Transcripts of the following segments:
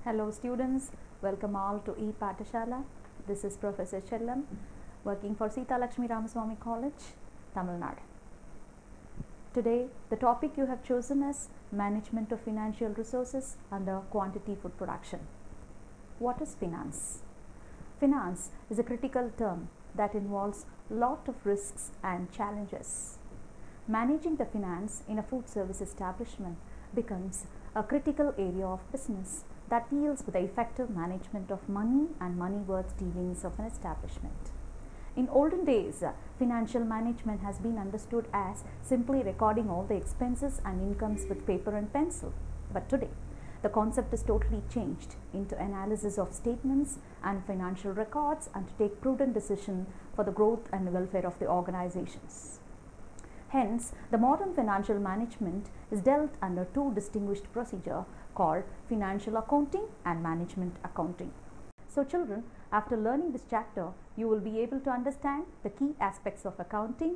Hello students, welcome all to E-Patashala. This is Professor Chellam, working for Sita Lakshmi Ramaswamy College, Tamil Nadu. Today, the topic you have chosen is Management of Financial Resources under Quantity Food Production. What is finance? Finance is a critical term that involves lot of risks and challenges. Managing the finance in a food service establishment becomes a critical area of business that deals with the effective management of money and money worth dealings of an establishment. In olden days, financial management has been understood as simply recording all the expenses and incomes with paper and pencil. But today, the concept is totally changed into analysis of statements and financial records and to take prudent decision for the growth and welfare of the organizations. Hence, the modern financial management is dealt under two distinguished procedures called financial accounting and management accounting. So children, after learning this chapter, you will be able to understand the key aspects of accounting,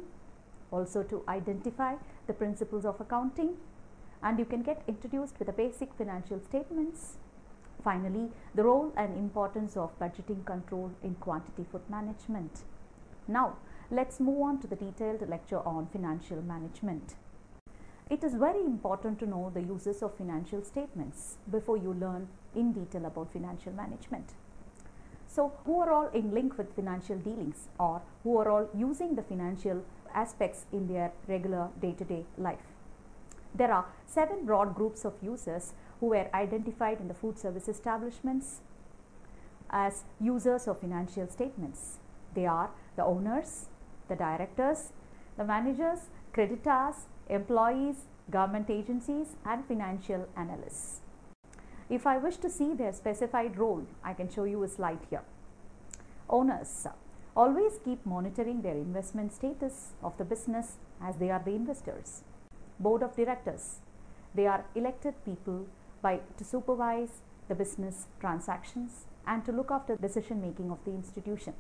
also to identify the principles of accounting, and you can get introduced with the basic financial statements. Finally, the role and importance of budgeting control in quantity food management. Now, let's move on to the detailed lecture on financial management. It is very important to know the uses of financial statements before you learn in detail about financial management. So, who are all in link with financial dealings, or who are all using the financial aspects in their regular day-to-day life? There are 7 broad groups of users who were identified in the food service establishments as users of financial statements. They are the owners, the directors, the managers, creditors, employees, government agencies, and financial analysts. If I wish to see their specified role, I can show you a slide here. Owners always keep monitoring their investment status of the business as they are the investors. Board of directors, they are elected people to supervise the business transactions and to look after decision making of the institution.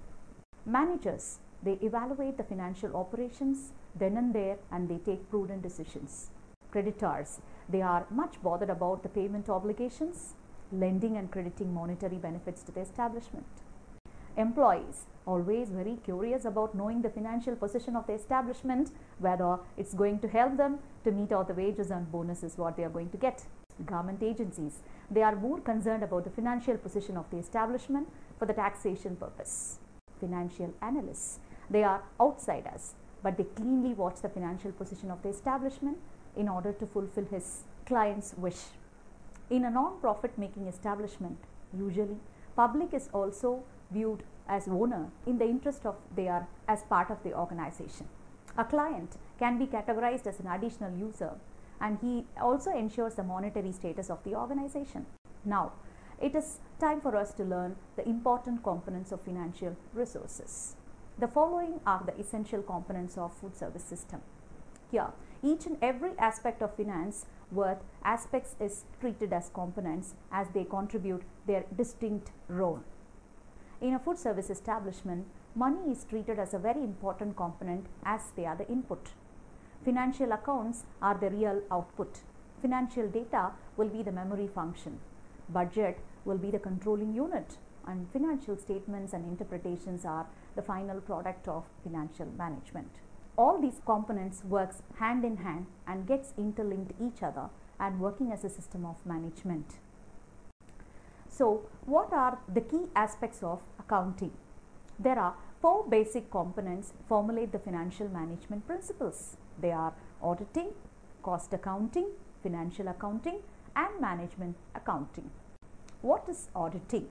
Managers, they evaluate the financial operations then and there and they take prudent decisions. Creditors, they are much bothered about the payment obligations, lending and crediting monetary benefits to the establishment. Employees, always very curious about knowing the financial position of the establishment, whether it's going to help them to meet all the wages and bonuses what they are going to get. Government agencies, they are more concerned about the financial position of the establishment for the taxation purpose. Financial analysts, they are outsiders, but they cleanly watch the financial position of the establishment in order to fulfill his client's wish. In a non-profit making establishment, usually public is also viewed as owner in the interest of as part of the organization. A client can be categorized as an additional user, and he also ensures the monetary status of the organization. Now, it is time for us to learn the important components of financial resources. The following are the essential components of food service system. Here, each and every aspect of finance worth aspects is treated as components as they contribute their distinct role. In a food service establishment, money is treated as a very important component as they are the input. Financial accounts are the real output. Financial data will be the memory function. Budget will be the controlling unit, and financial statements and interpretations are the final product of financial management. All these components works hand in hand and gets interlinked each other and working as a system of management. So, what are the key aspects of accounting? There are 4 basic components formulate the financial management principles. They are auditing, cost accounting, financial accounting, and management accounting. What is auditing?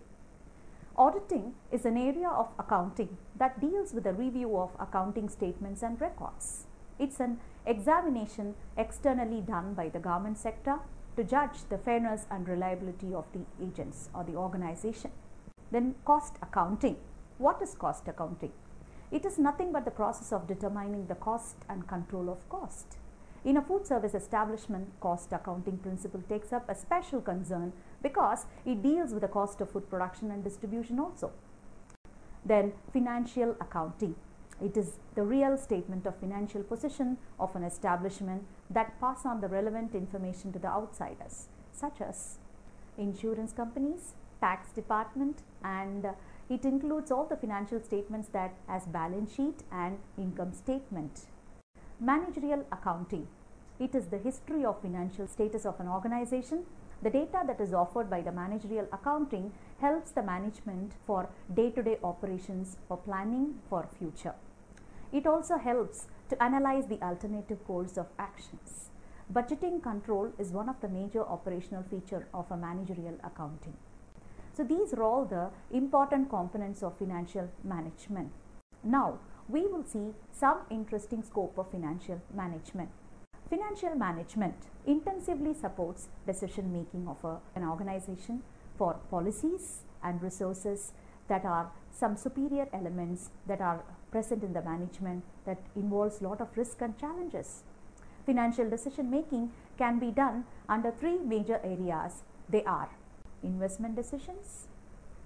Auditing is an area of accounting that deals with the review of accounting statements and records. It's an examination externally done by the government sector to judge the fairness and reliability of the agents or the organization. Then cost accounting. What is cost accounting? It is nothing but the process of determining the cost and control of cost. In a food service establishment, cost accounting principle takes up a special concern because it deals with the cost of food production and distribution also. Then financial accounting. It is the real statement of financial position of an establishment that pass on the relevant information to the outsiders, such as insurance companies, tax department, and it includes all the financial statements that as balance sheet and income statement. Managerial accounting. It is the history of financial status of an organization. The data that is offered by the managerial accounting helps the management for day-to-day operations or planning for future. It also helps to analyze the alternative course of actions. Budgeting control is one of the major operational features of a managerial accounting. So these are all the important components of financial management. Now we will see some interesting scope of financial management. Financial management intensively supports decision making of an organization for policies and resources that are some superior elements that are present in the management that involves a lot of risk and challenges. Financial decision making can be done under three major areas. They are investment decisions,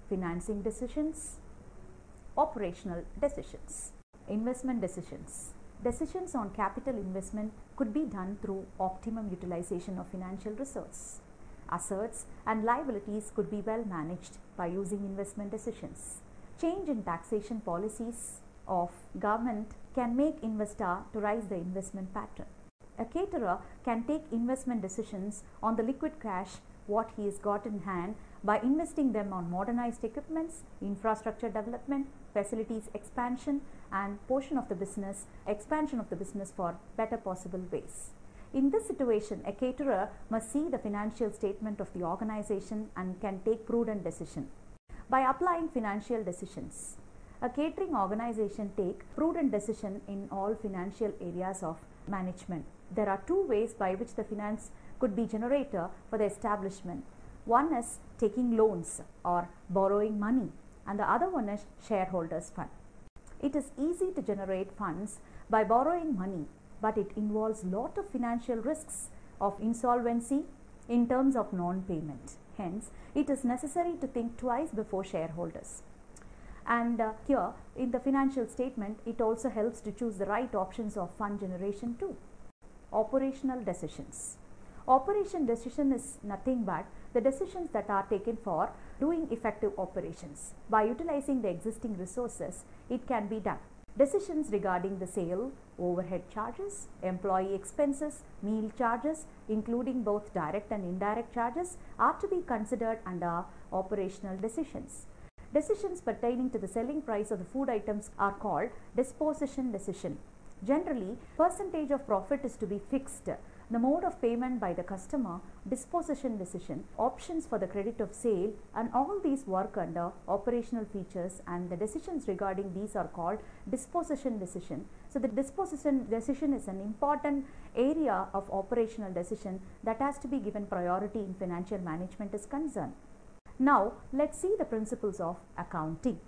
financing decisions, operational decisions. Investment decisions. Decisions on capital investment could be done through optimum utilization of financial resource. Assets and liabilities could be well managed by using investment decisions. Change in taxation policies of government can make investor to rise the investment pattern. A caterer can take investment decisions on the liquid cash what he has got in hand by investing them on modernized equipments, infrastructure development, facilities expansion, and portion of the business, expansion of the business for better possible ways. In this situation, a caterer must see the financial statement of the organization and can take prudent decision. By applying financial decisions, a catering organization take prudent decision in all financial areas of management. There are two ways by which the finance could be generator for the establishment. One is taking loans or borrowing money, and the other one is shareholders fund. It is easy to generate funds by borrowing money, but it involves lot of financial risks of insolvency in terms of non-payment. Hence, it is necessary to think twice before shareholders. And here in the financial statement, it also helps to choose the right options of fund generation too. Operational decisions. Operation decision is nothing but the decisions that are taken for doing effective operations. By utilizing the existing resources, it can be done. Decisions regarding the sale, overhead charges, employee expenses, meal charges, including both direct and indirect charges, are to be considered under operational decisions. Decisions pertaining to the selling price of the food items are called disposition decision. Generally, percentage of profit is to be fixed. The mode of payment by the customer, disposition decision, options for the credit of sale, and all these work under operational features, and the decisions regarding these are called disposition decision. So the disposition decision is an important area of operational decision that has to be given priority in financial management is concerned. Now let's see the principles of accounting.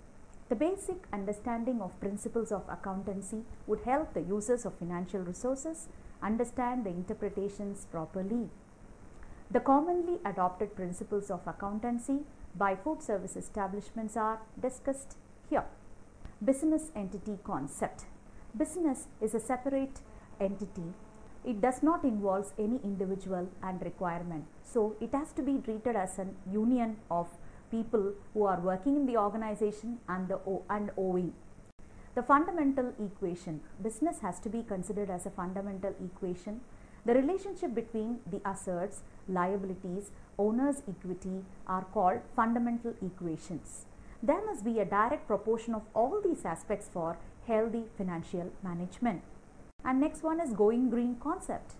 The basic understanding of principles of accountancy would help the users of financial resources understand the interpretations properly. The commonly adopted principles of accountancy by food service establishments are discussed here. Business entity concept. Business is a separate entity. It does not involve any individual and requirement. So it has to be treated as an union of people who are working in the organization and owing. The fundamental equation. Business has to be considered as a fundamental equation. The relationship between the assets, liabilities, owner's equity are called fundamental equations. There must be a direct proportion of all these aspects for healthy financial management. And next one is going green concept.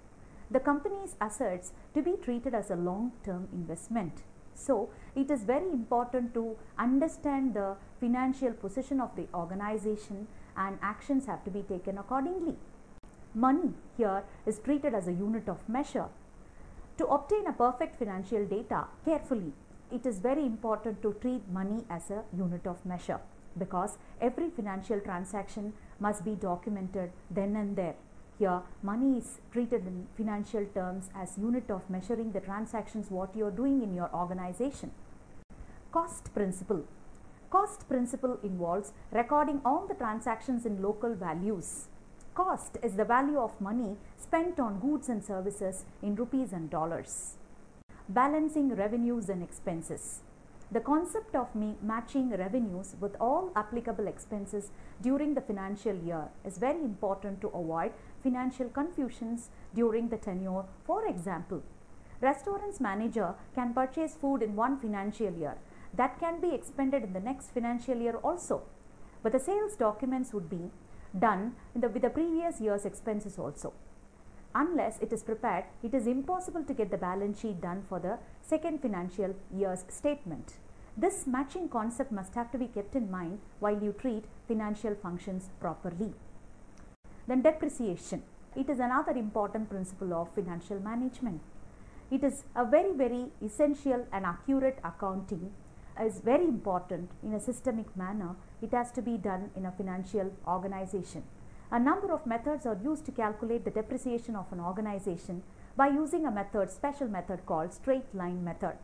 The company's assets to be treated as a long-term investment. So it is very important to understand the financial position of the organization, and actions have to be taken accordingly. Money here is treated as a unit of measure. To obtain a perfect financial data carefully, it is very important to treat money as a unit of measure, because every financial transaction must be documented then and there. Here, money is treated in financial terms as unit of measuring the transactions what you are doing in your organization. Cost principle. Cost principle involves recording all the transactions in local values. Cost is the value of money spent on goods and services in rupees and dollars. balancing revenues and expenses. The concept of matching revenues with all applicable expenses during the financial year is very important to avoid financial confusions during the tenure. For example, restaurant's manager can purchase food in one financial year that can be expended in the next financial year also, but the sales documents would be done with the previous year's expenses also. Unless it is prepared, it is impossible to get the balance sheet done for the second financial year's statement. This matching concept must have to be kept in mind while you treat financial functions properly. Then depreciation. It is another important principle of financial management. It is a very essential and accurate accounting is very important in a systemic manner. It has to be done in a financial organization. A number of methods are used to calculate the depreciation of an organization by using a special method called straight line method.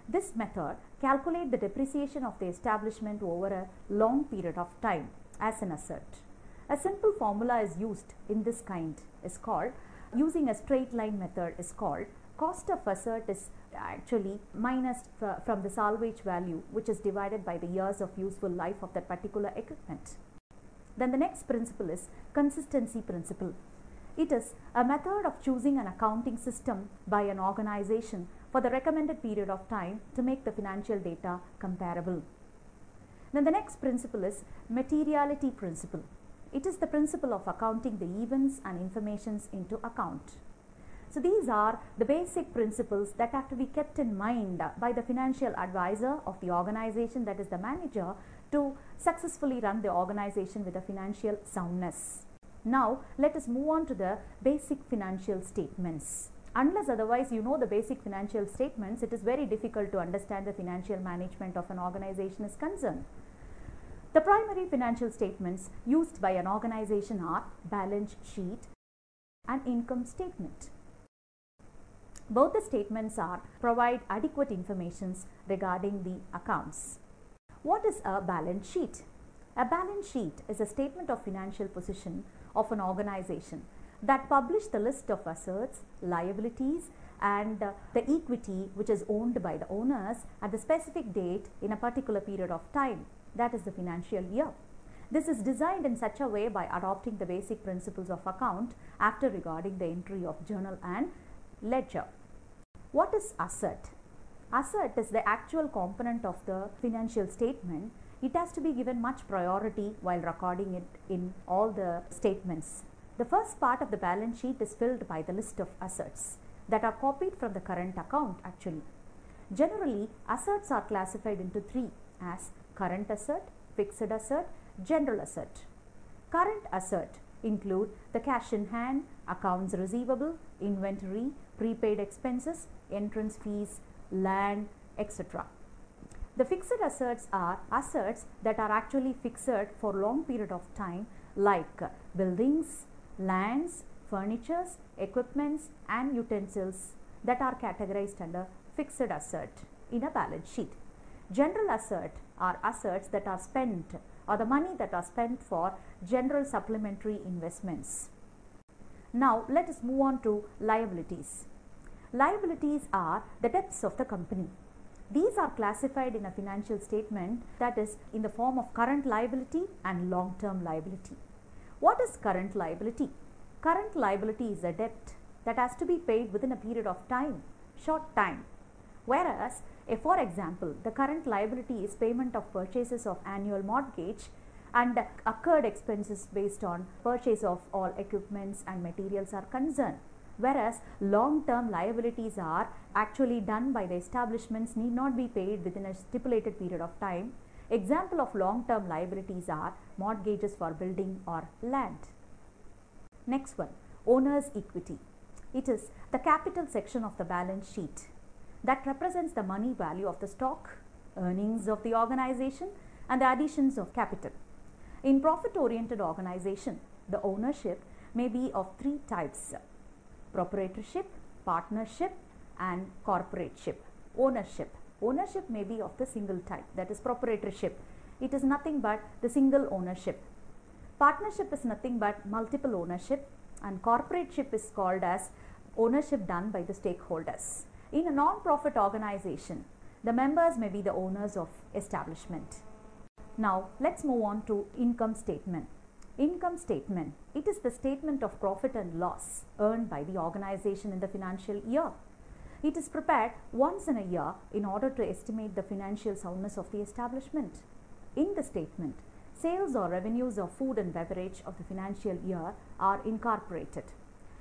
This method calculates the depreciation of the establishment over a long period of time as an asset. A simple formula is used in this kind is called, using a straight line method is called, cost of asset is actually minus from the salvage value, which is divided by the years of useful life of that particular equipment. Then the next principle is consistency principle. It is a method of choosing an accounting system by an organization for the recommended period of time to make the financial data comparable. Then the next principle is materiality principle. It is the principle of accounting the events and informations into account. So these are the basic principles that have to be kept in mind by the financial advisor of the organization, that is the manager, to successfully run the organization with a financial soundness. Now let us move on to the basic financial statements. Unless otherwise you know the basic financial statements, it is very difficult to understand the financial management of an organization is concerned. The primary financial statements used by an organization are balance sheet and income statement. Both the statements provide adequate information regarding the accounts. What is a balance sheet? A balance sheet is a statement of financial position of an organization that publish the list of assets, liabilities, and the equity which is owned by the owners at the specific date in a particular period of time. That is the financial year. This is designed in such a way by adopting the basic principles of account after regarding the entry of journal and ledger. What is asset? Asset is the actual component of the financial statement. It has to be given much priority while recording it in all the statements. The first part of the balance sheet is filled by the list of assets that are copied from the current account actually. Generally, assets are classified into three as current asset, fixed asset, general asset. Current asset include the cash in hand, accounts receivable, inventory, prepaid expenses, entrance fees, land, etc. The fixed assets are assets that are actually fixed for long period of time, like buildings, lands, furnitures, equipments and utensils that are categorized under fixed asset in a balance sheet. General asset are assets that are spent, or the money that are spent for general supplementary investments. Now let us move on to liabilities. Liabilities are the debts of the company. These are classified in a financial statement, that is in the form of current liability and long-term liability. What is current liability? Current liability is a debt that has to be paid within a period of time, short time. Whereas, for example, the current liability is payment of purchases of annual mortgage and occurred expenses based on purchase of all equipments and materials are concerned. Whereas long-term liabilities are actually done by the establishments, need not be paid within a stipulated period of time. Example of long-term liabilities are mortgages for building or land. Next one, owner's equity. It is the capital section of the balance sheet that represents the money value of the stock, earnings of the organization and the additions of capital. In profit-oriented organization, the ownership may be of three types: proprietorship, partnership and corporateship. Ownership may be of the single type, that is proprietorship. It is nothing but the single ownership. Partnership is nothing but multiple ownership, and corporateship is called as ownership done by the stakeholders. In a non-profit organization, the members may be the owners of establishment. Now let's move on to income statement. Income statement, it is the statement of profit and loss earned by the organization in the financial year. It is prepared once in a year in order to estimate the financial soundness of the establishment. In the statement, sales or revenues of food and beverage of the financial year are incorporated.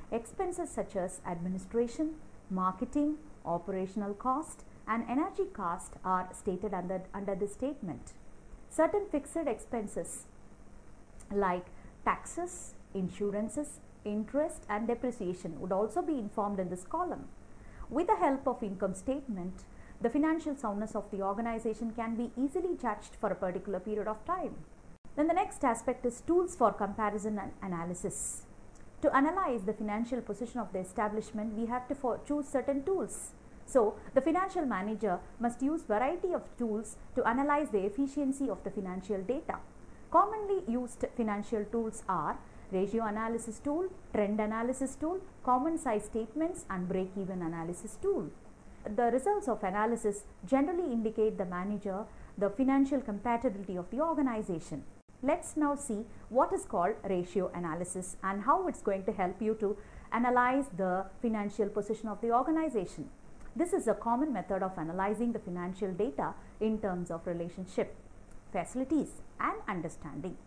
Expenses such as administration, marketing, operational cost and energy cost are stated under this statement. Certain fixed expenses like taxes, insurances, interest and depreciation would also be informed in this column. With the help of income statement, the financial soundness of the organization can be easily judged for a particular period of time. Then the next aspect is tools for comparison and analysis. To analyze the financial position of the establishment, we have to choose certain tools. So, the financial manager must use variety of tools to analyze the efficiency of the financial data. Commonly used financial tools are ratio analysis tool, trend analysis tool, common size statements and break-even analysis tool. The results of analysis generally indicate the manager the financial compatibility of the organization. Let's now see what is called ratio analysis and how it's going to help you to analyze the financial position of the organization. This is a common method of analyzing the financial data in terms of relationship, facilities and understanding.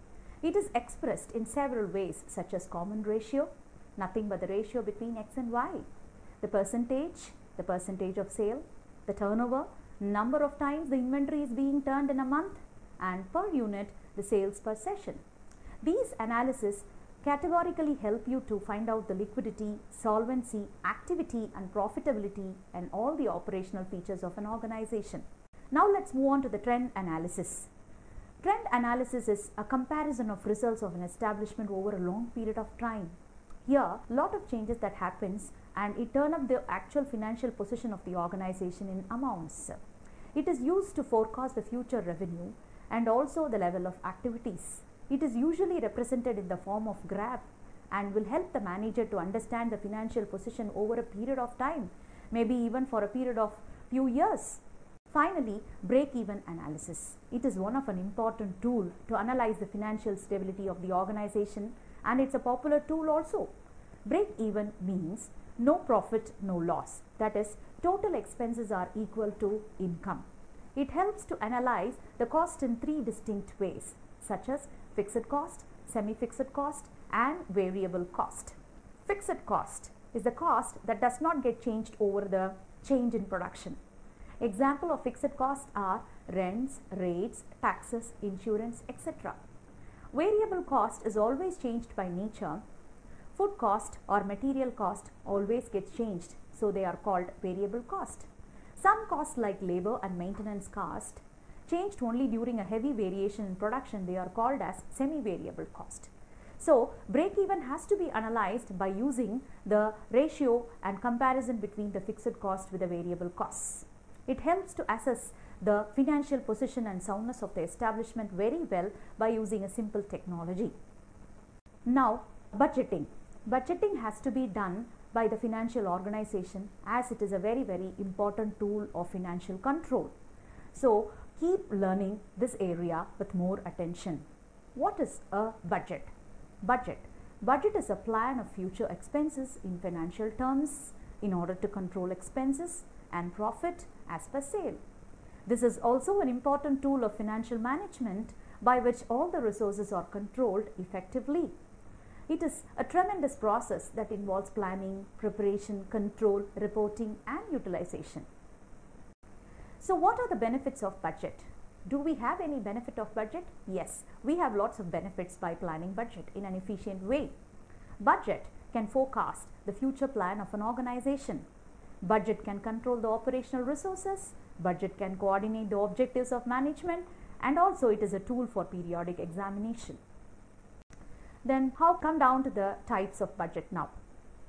It is expressed in several ways such as common ratio, nothing but the ratio between X and Y, the percentage of sale, the turnover, number of times the inventory is being turned in a month and per unit the sales per session. These analyses categorically help you to find out the liquidity, solvency, activity and profitability and all the operational features of an organization. Now let's move on to the trend analysis. Trend analysis is a comparison of results of an establishment over a long period of time. Here, a lot of changes that happens and it turns up the actual financial position of the organization in amounts. It is used to forecast the future revenue and also the level of activities. It is usually represented in the form of graph and will help the manager to understand the financial position over a period of time, maybe even for a period of few years. Finally, break-even analysis. It is one of an important tool to analyze the financial stability of the organization and it's a popular tool also. Break-even means no profit, no loss. That is, total expenses are equal to income. It helps to analyze the cost in three distinct ways, such as fixed cost, semi-fixed cost and variable cost. Fixed cost is the cost that does not get changed over the change in production. Example of fixed costs are rents, rates, taxes, insurance, etc. Variable cost is always changed by nature. Food cost or material cost always gets changed, so they are called variable cost. Some costs like labor and maintenance cost changed only during a heavy variation in production. They are called as semi-variable cost. So, break-even has to be analyzed by using the ratio and comparison between the fixed cost with the variable costs. It helps to assess the financial position and soundness of the establishment very well by using a simple technology. Now, budgeting. Budgeting has to be done by the financial organization as it is a very important tool of financial control. So, keep learning this area with more attention. What is a budget? Budget is a plan of future expenses in financial terms in order to control expenses and profit as per sale. This is also an important tool of financial management by which all the resources are controlled effectively. It is a tremendous process that involves planning, preparation, control, reporting and utilization. So what are the benefits of budget? Do we have any benefit of budget? Yes, we have lots of benefits by planning budget in an efficient way. Budget can forecast the future plan of an organization. Budget can control the operational resources. Budget can coordinate the objectives of management and also it is a tool for periodic examination. Then how come down to the types of budget now?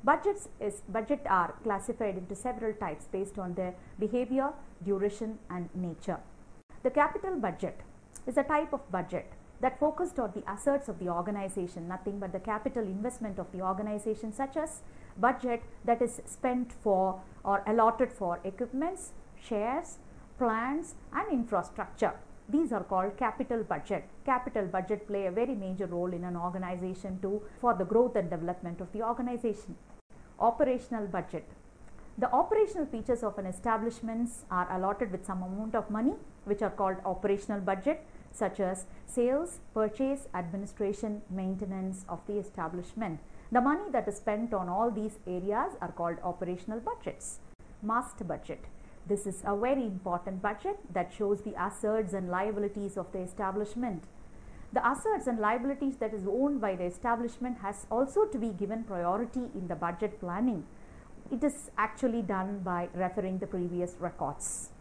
Budget are classified into several types based on their behavior, duration and nature. The capital budget is a type of budget that focused on the assets of the organization, nothing but the capital investment of the organization such as budget that is spent for or allotted for equipments, shares, plants and infrastructure. These are called capital budget. Capital budget play a very major role in an organization for the growth and development of the organization. Operational budget. The operational features of an establishment are allotted with some amount of money, which are called operational budget, such as sales, purchase, administration, maintenance of the establishment. The money that is spent on all these areas are called operational budgets. Master budget. This is a very important budget that shows the assets and liabilities of the establishment. The assets and liabilities that is owned by the establishment has also to be given priority in the budget planning. It is actually done by referring the previous records.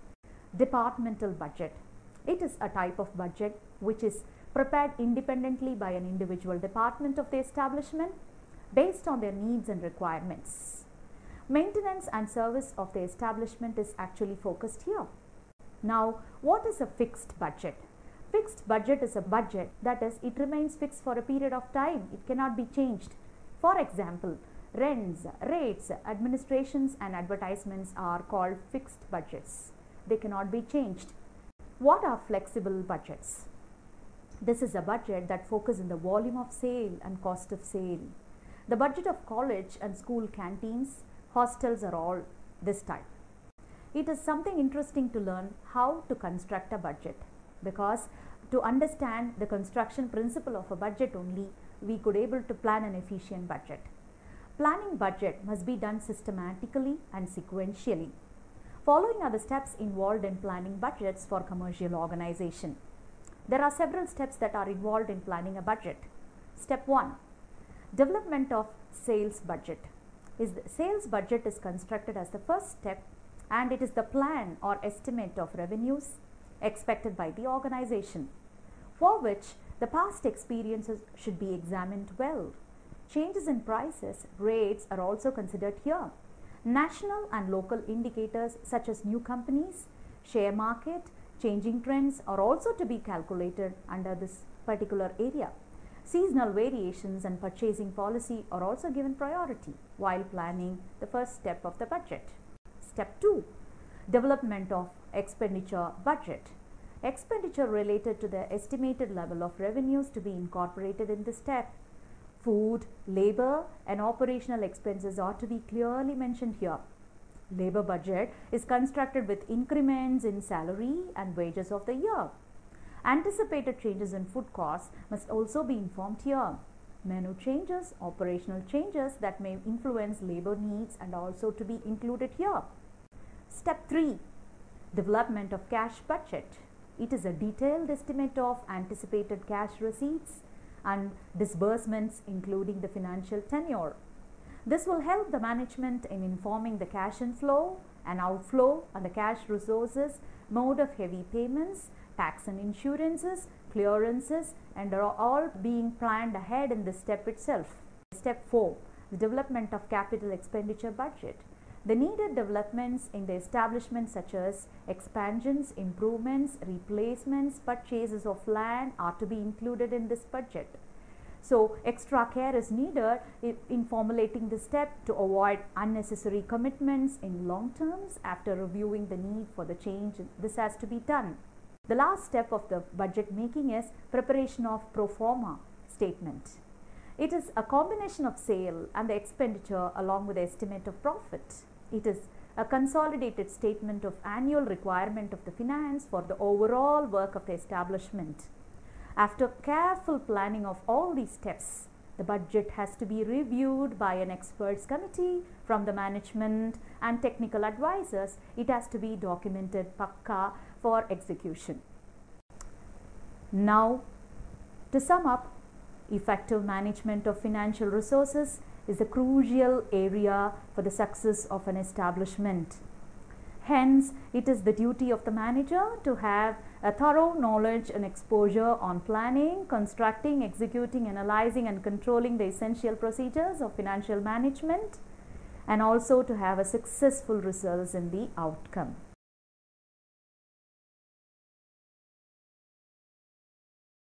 Departmental budget. It is a type of budget which is prepared independently by an individual department of the establishment based on their needs and requirements. Maintenance and service of the establishment is actually focused here. Now, what is a fixed budget? Fixed budget is a budget that is, it remains fixed for a period of time. It cannot be changed. For example, rents, rates, administrations and advertisements are called fixed budgets. They cannot be changed. What are flexible budgets? This is a budget that focuses on the volume of sale and cost of sale. The budget of college and school canteens, hostels are all this type. It is something interesting to learn how to construct a budget, because to understand the construction principle of a budget only, we could able to plan an efficient budget. Planning budget must be done systematically and sequentially. Following are the steps involved in planning budgets for commercial organization. There are several steps that are involved in planning a budget. Step 1. Development of sales budget. The sales budget is constructed as the first step, and it is the plan or estimate of revenues expected by the organization, for which the past experiences should be examined well. Changes in prices, rates are also considered here. National and local indicators such as new companies, share market, changing trends are also to be calculated under this particular area. Seasonal variations and purchasing policy are also given priority while planning the first step of the budget. Step 2. Development of expenditure budget. Expenditure related to the estimated level of revenues to be incorporated in this step. Food, labor and operational expenses are to be clearly mentioned here. Labor budget is constructed with increments in salary and wages of the year. Anticipated changes in food costs must also be informed here. Menu changes, operational changes that may influence labor needs and also to be included here. Step 3. Development of cash budget. It is a detailed estimate of anticipated cash receipts and disbursements including the financial tenure. This will help the management in informing the cash inflow and outflow and the cash resources, mode of heavy payments, tax and insurances, clearances, and are all being planned ahead in this step itself. Step 4. The development of capital expenditure budget. The needed developments in the establishment such as expansions, improvements, replacements, purchases of land are to be included in this budget. So, extra care is needed in formulating this step to avoid unnecessary commitments in long terms. After reviewing the need for the change, this has to be done. The last step of the budget making is preparation of pro forma statement. It is a combination of sale and the expenditure along with the estimate of profit. It is a consolidated statement of annual requirement of the finance for the overall work of the establishment. After careful planning of all these steps, the budget has to be reviewed by an experts committee from the management and technical advisors. It has to be documented pakka for execution. Now, to sum up, effective management of financial resources is a crucial area for the success of an establishment. Hence, it is the duty of the manager to have a thorough knowledge and exposure on planning, constructing, executing, analyzing and controlling the essential procedures of financial management, and also to have a successful results in the outcome.